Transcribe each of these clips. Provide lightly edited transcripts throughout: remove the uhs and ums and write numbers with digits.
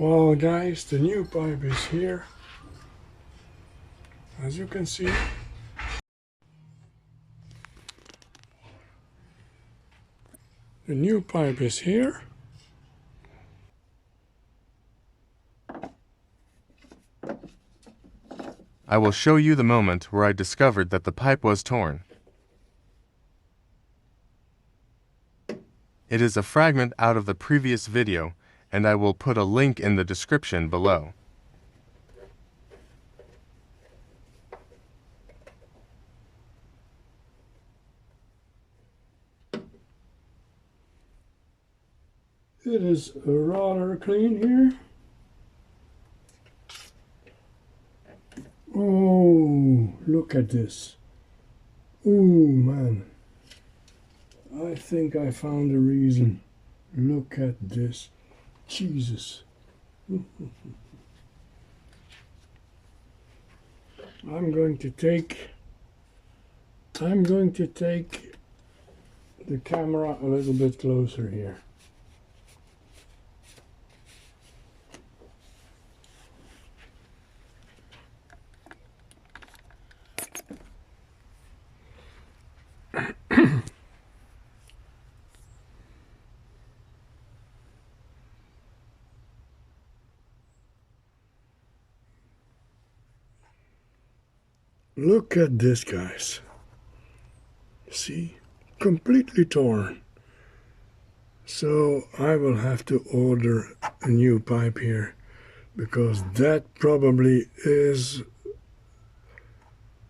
Well guys, the new pipe is here. As you can see, the new pipe is here. I will show you the moment where I discovered that the pipe was torn. It is a fragment out of the previous video, and I will put a link in the description below. It is rather clean here. Oh, look at this. Oh man, I think I found a reason. Look at this. Jesus. I'm going to take the camera a little bit closer here. Look at this, guys. See? Completely torn. So I will have to order a new pipe here, because that probably is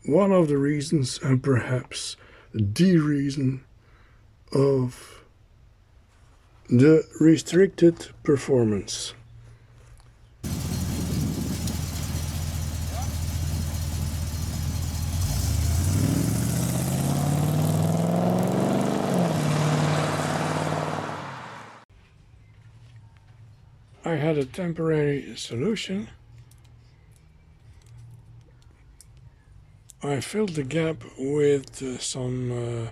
one of the reasons, and perhaps the reason, of the restricted performance. I had a temporary solution. I filled the gap with some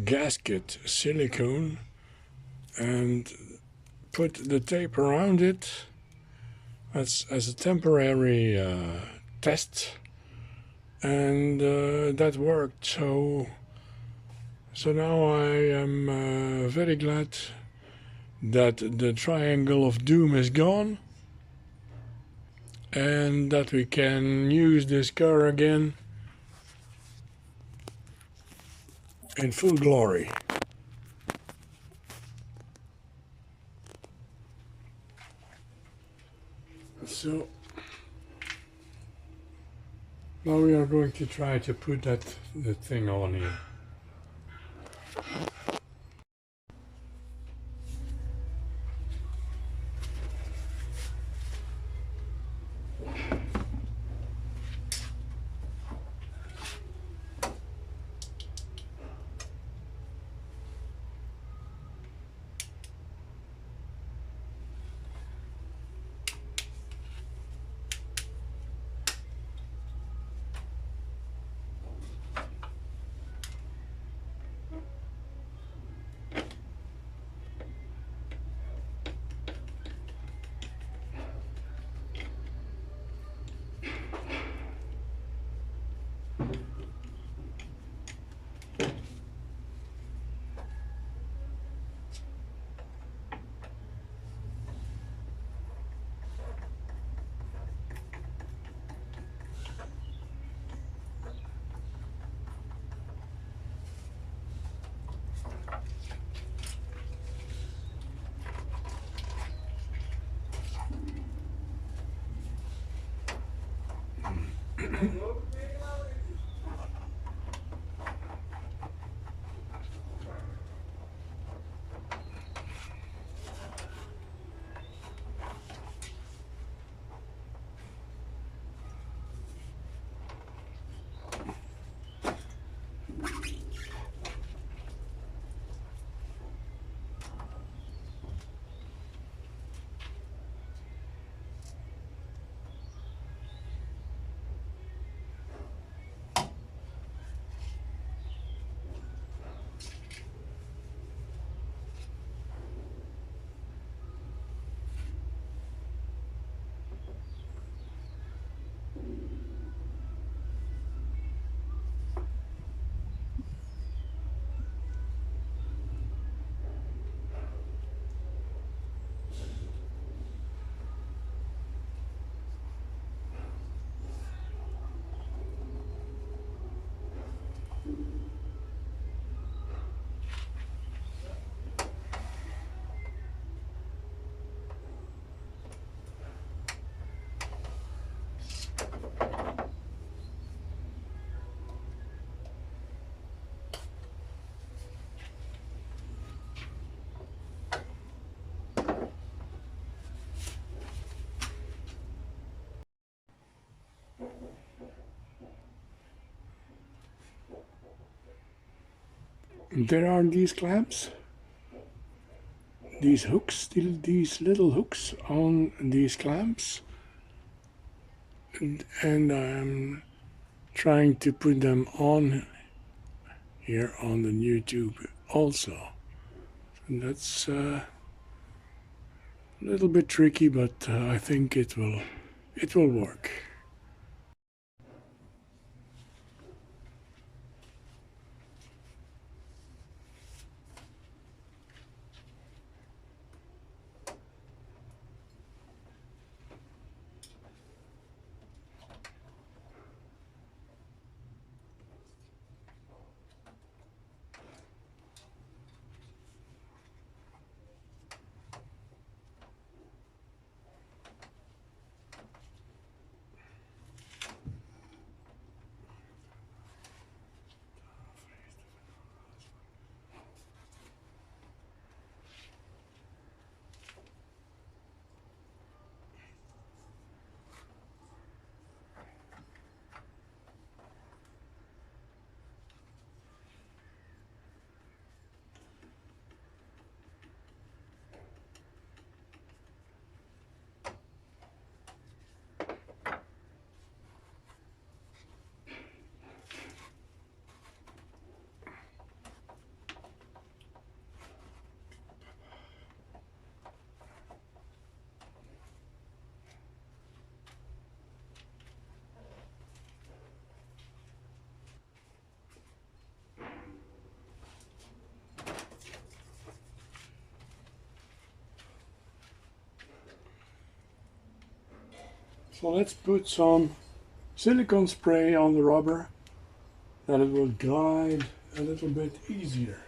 gasket silicone and put the tape around it as a temporary test, and that worked. So now I am very glad that the triangle of doom is gone, and that we can use this car again in full glory. So now we are going to try to put the thing on here. there are these clamps, these hooks, these little hooks on these clamps, and I'm trying to put them on here on the new tube also. And that's a little bit tricky, but I think it will work. So let's put some silicone spray on the rubber that it will glide a little bit easier.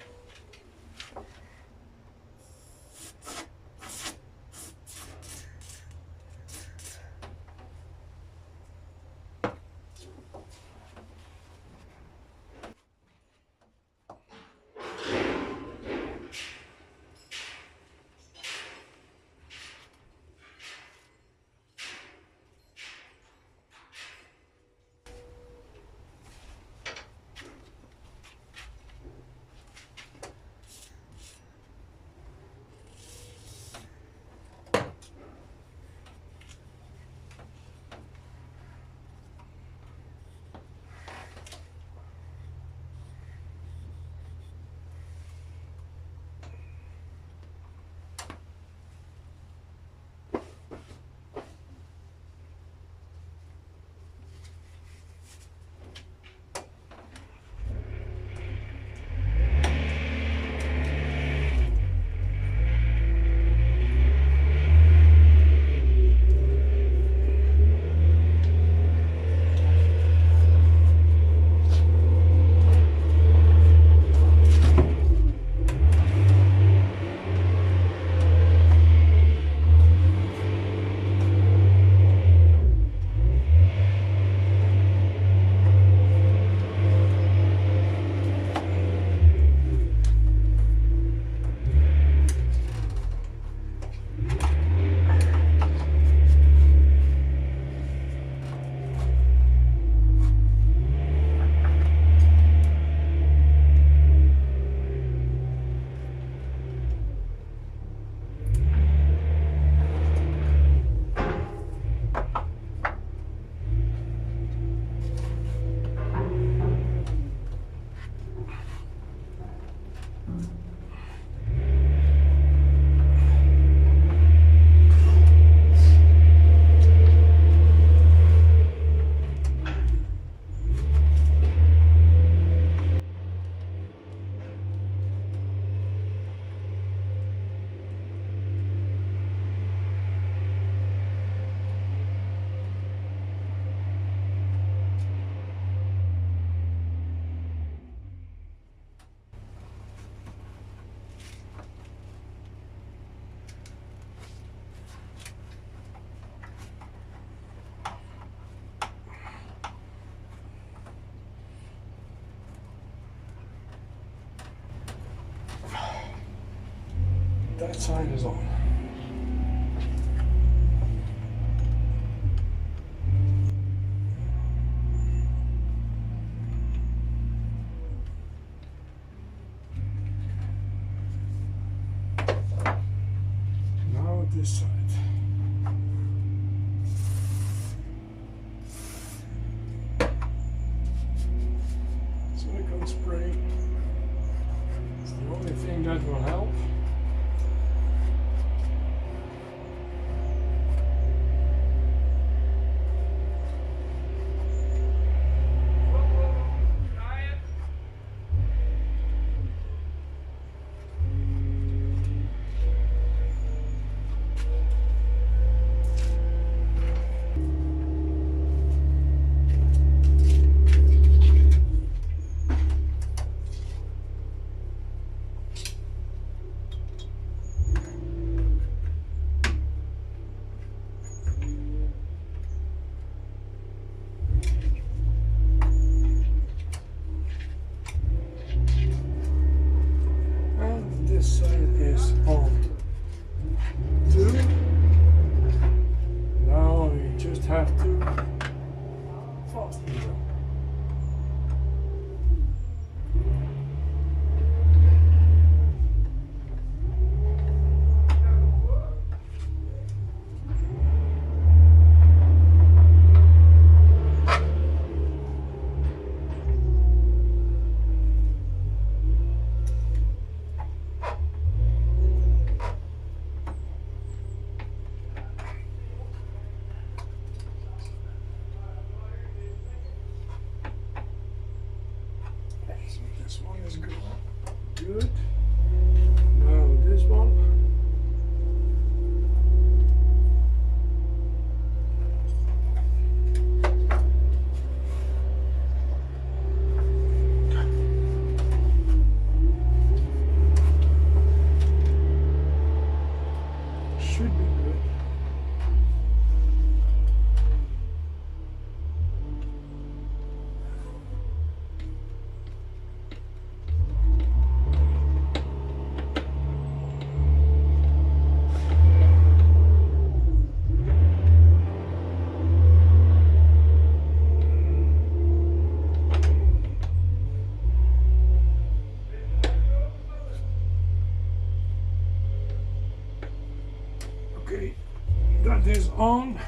That side is on. this side. Silicone spray. It's the only thing that will help. This side is on too. Now you just have to fasten them. So this one is good. Good. Now this one. Should be good. Okay, that is on.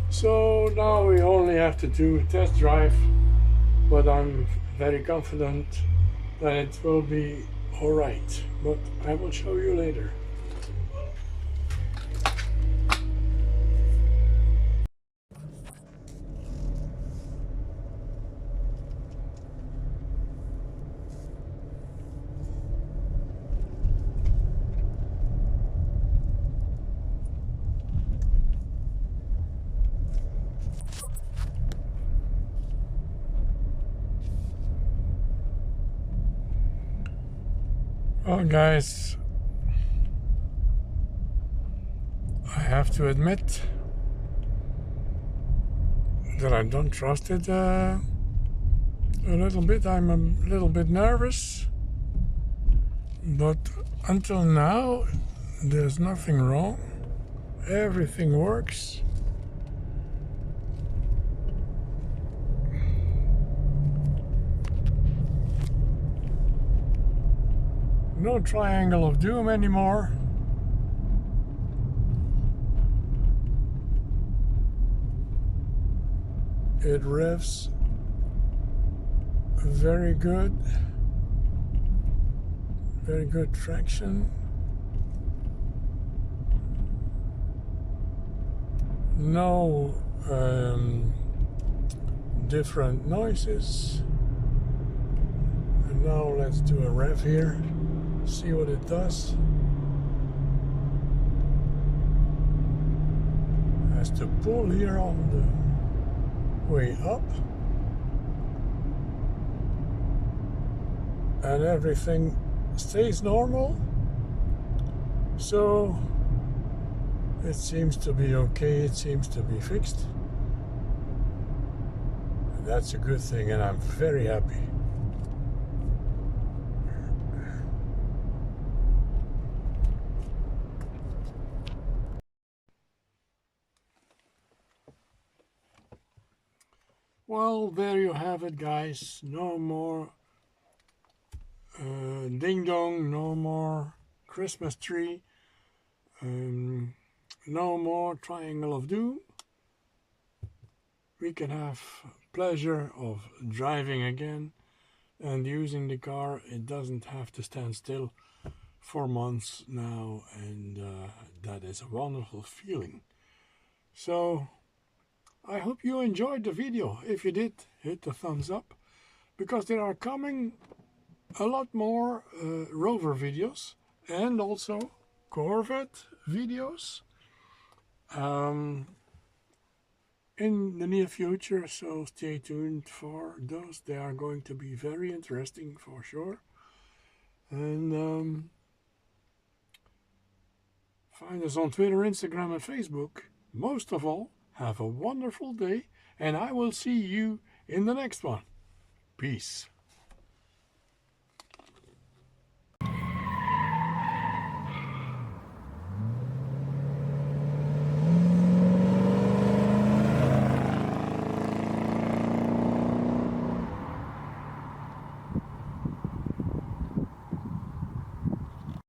So now we only have to do a test drive, but I'm very confident that it will be alright, but I will show you later. Well, guys, I have to admit that I don't trust it a little bit. I'm a little bit nervous, but until now there's nothing wrong. Everything works. No triangle of doom anymore. It revs very good traction. No different noises. And now let's do a rev here. See what it does. Has to pull here on the way up, and everything stays normal, so it seems to be okay. It seems to be fixed. That's a good thing, and I'm very happy. Well, there you have it, guys. No more ding dong, no more Christmas tree, no more triangle of doom. We can have pleasure of driving again and using the car. It doesn't have to stand still for months now, and that is a wonderful feeling. So I hope you enjoyed the video. If you did, hit the thumbs up, because there are coming a lot more Rover videos and also Corvette videos in the near future, so stay tuned for those. They are going to be very interesting for sure. And find us on Twitter, Instagram and Facebook. Most of all, have a wonderful day, and I will see you in the next one. Peace.